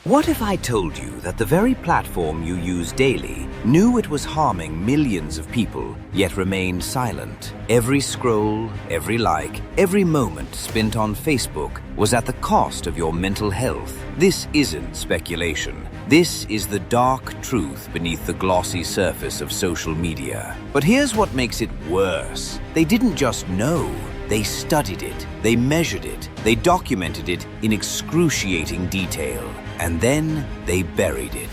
What if I told you that the very platform you use daily knew it was harming millions of people, yet remained silent? Every scroll, every like, every moment spent on Facebook was at the cost of your mental health. This isn't speculation. This is the dark truth beneath the glossy surface of social media. But here's what makes it worse. They didn't just know. They studied it, they measured it, they documented it in excruciating detail, and then they buried it.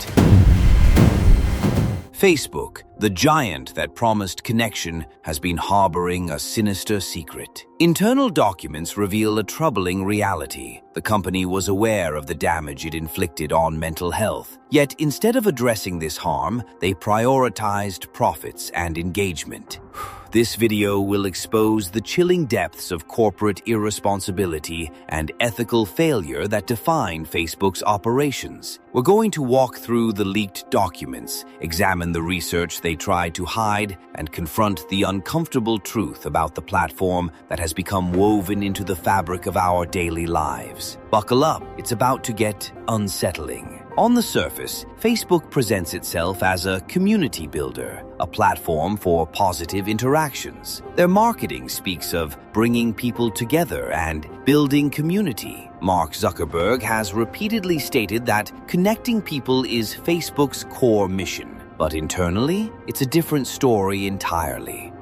Facebook, the giant that promised connection, has been harboring a sinister secret. Internal documents reveal a troubling reality. The company was aware of the damage it inflicted on mental health. Yet instead of addressing this harm, they prioritized profits and engagement. This video will expose the chilling depths of corporate irresponsibility and ethical failure that define Facebook's operations. We're going to walk through the leaked documents, examine the research they tried to hide, and confront the uncomfortable truth about the platform that has become woven into the fabric of our daily lives. Buckle up, it's about to get unsettling. On the surface, Facebook presents itself as a community builder, a platform for positive interactions. Their marketing speaks of bringing people together and building community. Mark Zuckerberg has repeatedly stated that connecting people is Facebook's core mission. But internally, it's a different story entirely.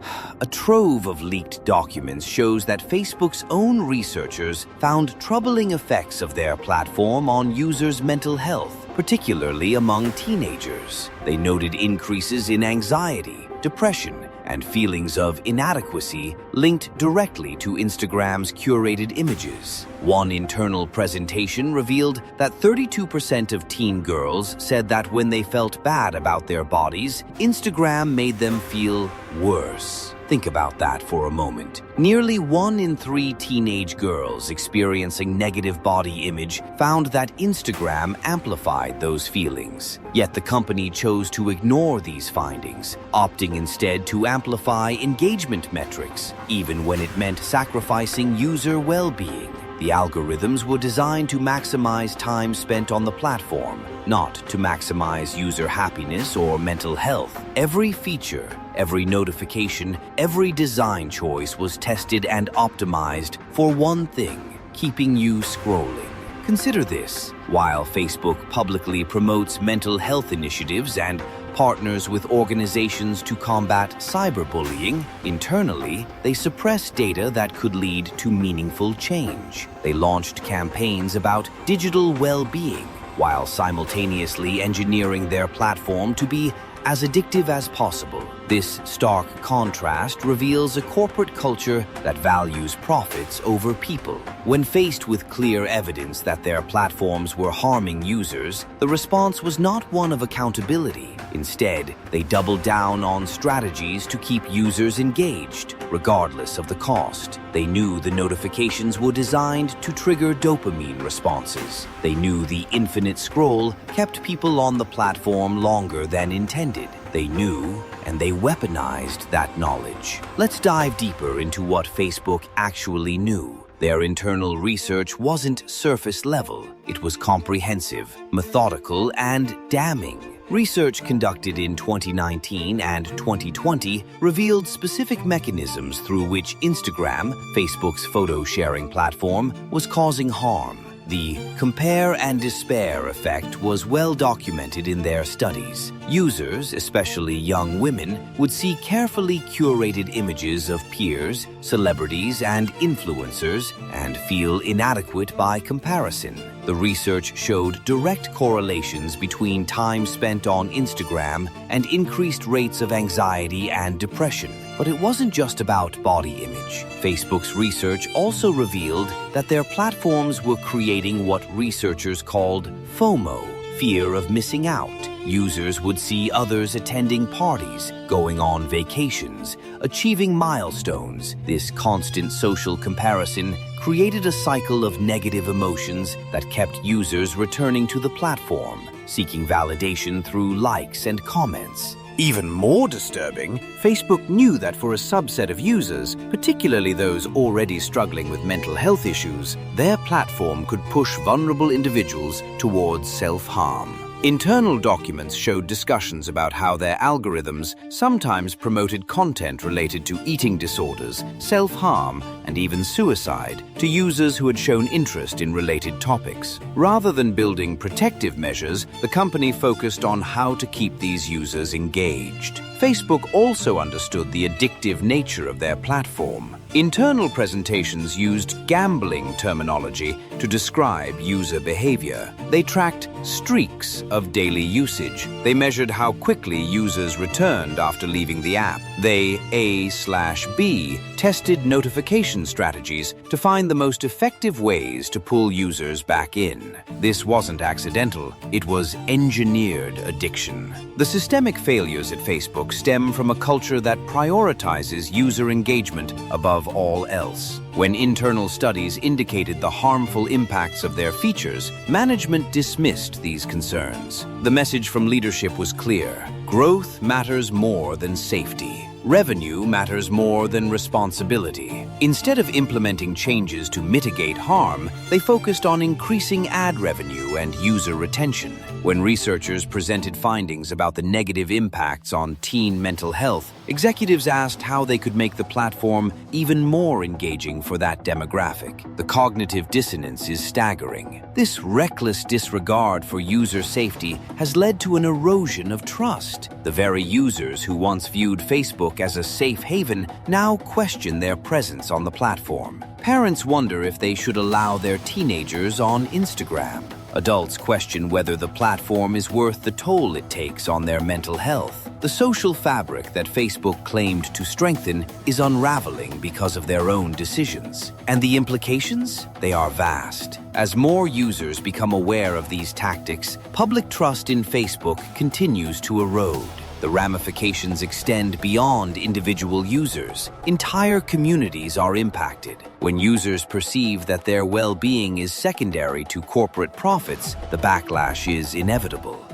A trove of leaked documents shows that Facebook's own researchers found troubling effects of their platform on users' mental health, particularly among teenagers. They noted increases in anxiety, depression, and feelings of inadequacy linked directly to Instagram's curated images. One internal presentation revealed that 32% of teen girls said that when they felt bad about their bodies, Instagram made them feel worse. Think about that for a moment. Nearly 1 in 3 teenage girls experiencing negative body image found that Instagram amplified those feelings. Yet the company chose to ignore these findings, opting instead to amplify engagement metrics, even when it meant sacrificing user well-being. The algorithms were designed to maximize time spent on the platform, not to maximize user happiness or mental health. Every feature, every notification, every design choice was tested and optimized for one thing: keeping you scrolling. Consider this. While Facebook publicly promotes mental health initiatives and partners with organizations to combat cyberbullying, internally, they suppress data that could lead to meaningful change. They launched campaigns about digital well-being, while simultaneously engineering their platform to be as addictive as possible. This stark contrast reveals a corporate culture that values profits over people. When faced with clear evidence that their platforms were harming users, the response was not one of accountability. Instead, they doubled down on strategies to keep users engaged, regardless of the cost. They knew the notifications were designed to trigger dopamine responses. They knew the infinite scroll kept people on the platform longer than intended. They knew, and they weaponized that knowledge. Let's dive deeper into what Facebook actually knew. Their internal research wasn't surface level. It was comprehensive, methodical, and damning. Research conducted in 2019 and 2020 revealed specific mechanisms through which Instagram, Facebook's photo-sharing platform, was causing harm. The compare and despair effect was well documented in their studies. Users, especially young women, would see carefully curated images of peers, celebrities, and influencers and feel inadequate by comparison. The research showed direct correlations between time spent on Instagram and increased rates of anxiety and depression. But it wasn't just about body image. Facebook's research also revealed that their platforms were creating what researchers called FOMO, fear of missing out. Users would see others attending parties, going on vacations, achieving milestones. This constant social comparison created a cycle of negative emotions that kept users returning to the platform, seeking validation through likes and comments. Even more disturbing, Facebook knew that for a subset of users, particularly those already struggling with mental health issues, their platform could push vulnerable individuals towards self-harm. Internal documents showed discussions about how their algorithms sometimes promoted content related to eating disorders, self-harm, and even suicide to users who had shown interest in related topics. Rather than building protective measures, the company focused on how to keep these users engaged. Facebook also understood the addictive nature of their platform. Internal presentations used gambling terminology to describe user behavior. They tracked streaks of daily usage. They measured how quickly users returned after leaving the app. They, A/B, tested notification strategies to find the most effective ways to pull users back in. This wasn't accidental, it was engineered addiction. The systemic failures at Facebook stem from a culture that prioritizes user engagement above all else. When internal studies indicated the harmful impacts of their features, management dismissed these concerns. The message from leadership was clear: growth matters more than safety. Revenue matters more than responsibility. Instead of implementing changes to mitigate harm, they focused on increasing ad revenue and user retention. When researchers presented findings about the negative impacts on teen mental health, executives asked how they could make the platform even more engaging for that demographic. The cognitive dissonance is staggering. This reckless disregard for user safety has led to an erosion of trust. The very users who once viewed Facebook as a safe haven now question their presence on the platform. Parents wonder if they should allow their teenagers on Instagram. Adults question whether the platform is worth the toll it takes on their mental health. The social fabric that Facebook claimed to strengthen is unraveling because of their own decisions. And the implications? They are vast. As more users become aware of these tactics, public trust in Facebook continues to erode. The ramifications extend beyond individual users. Entire communities are impacted. When users perceive that their well-being is secondary to corporate profits, the backlash is inevitable.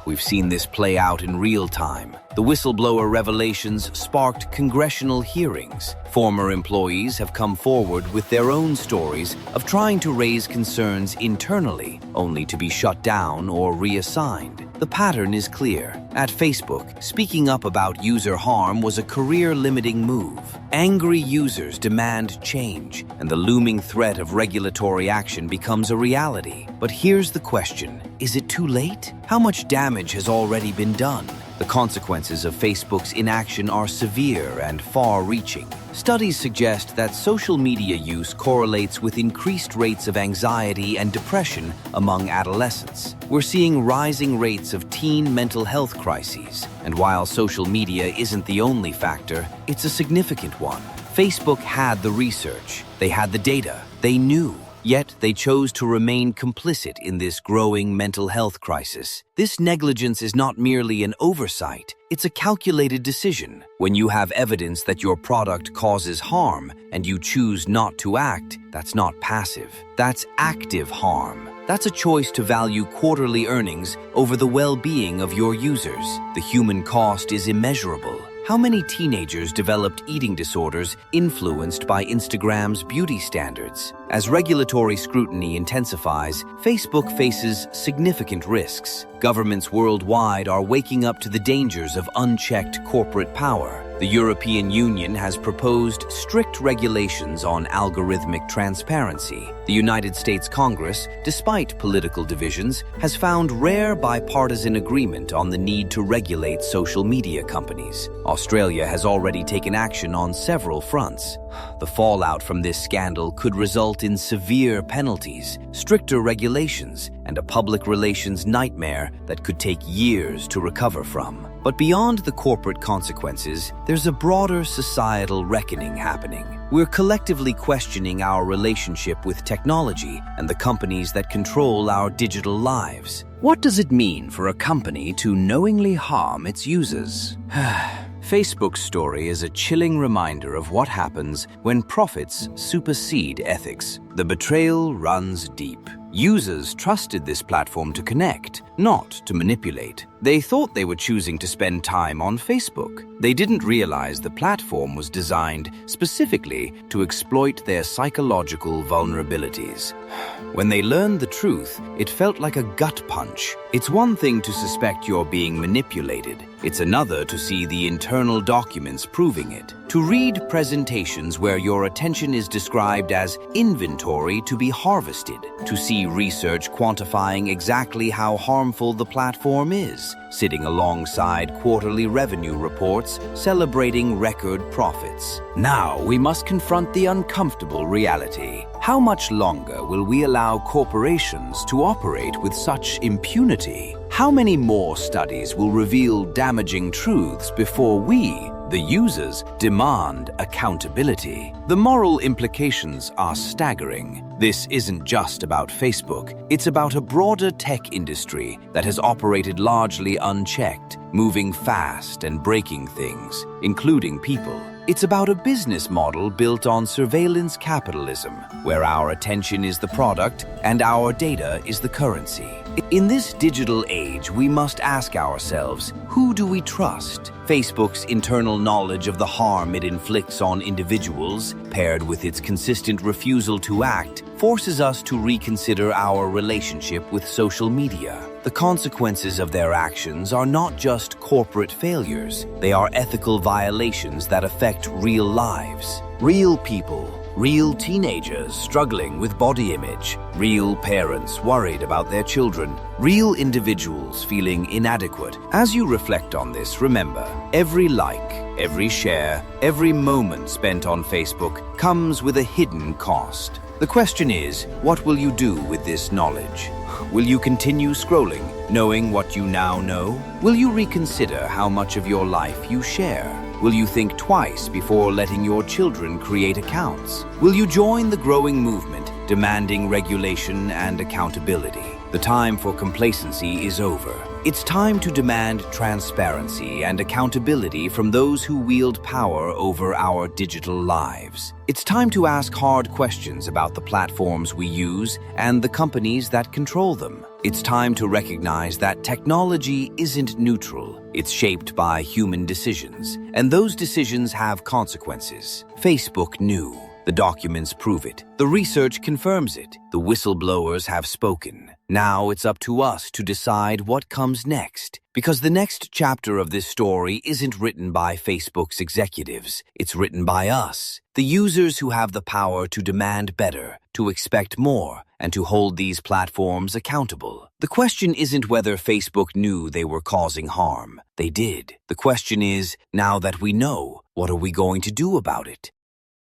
We've seen this play out in real time. The whistleblower revelations sparked congressional hearings. Former employees have come forward with their own stories of trying to raise concerns internally, only to be shut down or reassigned. The pattern is clear. At Facebook, speaking up about user harm was a career-limiting move. Angry users demand change, and the looming threat of regulatory action becomes a reality. But here's the question: is it too late? How much damage has already been done? The consequences of Facebook's inaction are severe and far-reaching. Studies suggest that social media use correlates with increased rates of anxiety and depression among adolescents. We're seeing rising rates of teen mental health crises. And while social media isn't the only factor, it's a significant one. Facebook had the research, they had the data, they knew. Yet they chose to remain complicit in this growing mental health crisis. This negligence is not merely an oversight, it's a calculated decision. When you have evidence that your product causes harm and you choose not to act, that's not passive, that's active harm. That's a choice to value quarterly earnings over the well-being of your users. The human cost is immeasurable. How many teenagers developed eating disorders influenced by Instagram's beauty standards? As regulatory scrutiny intensifies, Facebook faces significant risks. Governments worldwide are waking up to the dangers of unchecked corporate power. The European Union has proposed strict regulations on algorithmic transparency. The United States Congress, despite political divisions, has found rare bipartisan agreement on the need to regulate social media companies. Australia has already taken action on several fronts. The fallout from this scandal could result in severe penalties, stricter regulations, and a public relations nightmare that could take years to recover from. But beyond the corporate consequences, there's a broader societal reckoning happening. We're collectively questioning our relationship with technology and the companies that control our digital lives. What does it mean for a company to knowingly harm its users? Facebook's story is a chilling reminder of what happens when profits supersede ethics. The betrayal runs deep. Users trusted this platform to connect, not to manipulate. They thought they were choosing to spend time on Facebook. They didn't realize the platform was designed specifically to exploit their psychological vulnerabilities. When they learned the truth, it felt like a gut punch. It's one thing to suspect you're being manipulated. It's another to see the internal documents proving it. To read presentations where your attention is described as inventory to be harvested. To see research quantifying exactly how harmful the platform is, sitting alongside quarterly revenue reports celebrating record profits. Now we must confront the uncomfortable reality. How much longer will we allow corporations to operate with such impunity? How many more studies will reveal damaging truths before we, the users, demand accountability? The moral implications are staggering. This isn't just about Facebook. It's about a broader tech industry that has operated largely unchecked, moving fast and breaking things, including people. It's about a business model built on surveillance capitalism, where our attention is the product and our data is the currency. In this digital age, we must ask ourselves, who do we trust? Facebook's internal knowledge of the harm it inflicts on individuals, paired with its consistent refusal to act, forces us to reconsider our relationship with social media. The consequences of their actions are not just corporate failures, they are ethical violations that affect real lives. Real people. Real teenagers struggling with body image, real parents worried about their children, real individuals feeling inadequate. As you reflect on this, remember, every like, every share, every moment spent on Facebook comes with a hidden cost. The question is, what will you do with this knowledge? Will you continue scrolling, knowing what you now know? Will you reconsider how much of your life you share? Will you think twice before letting your children create accounts? Will you join the growing movement demanding regulation and accountability? The time for complacency is over. It's time to demand transparency and accountability from those who wield power over our digital lives. It's time to ask hard questions about the platforms we use and the companies that control them. It's time to recognize that technology isn't neutral. It's shaped by human decisions, and those decisions have consequences. Facebook knew. The documents prove it. The research confirms it. The whistleblowers have spoken. Now it's up to us to decide what comes next. Because the next chapter of this story isn't written by Facebook's executives. It's written by us, the users who have the power to demand better, to expect more, and to hold these platforms accountable. The question isn't whether Facebook knew they were causing harm. They did. The question is, now that we know, what are we going to do about it?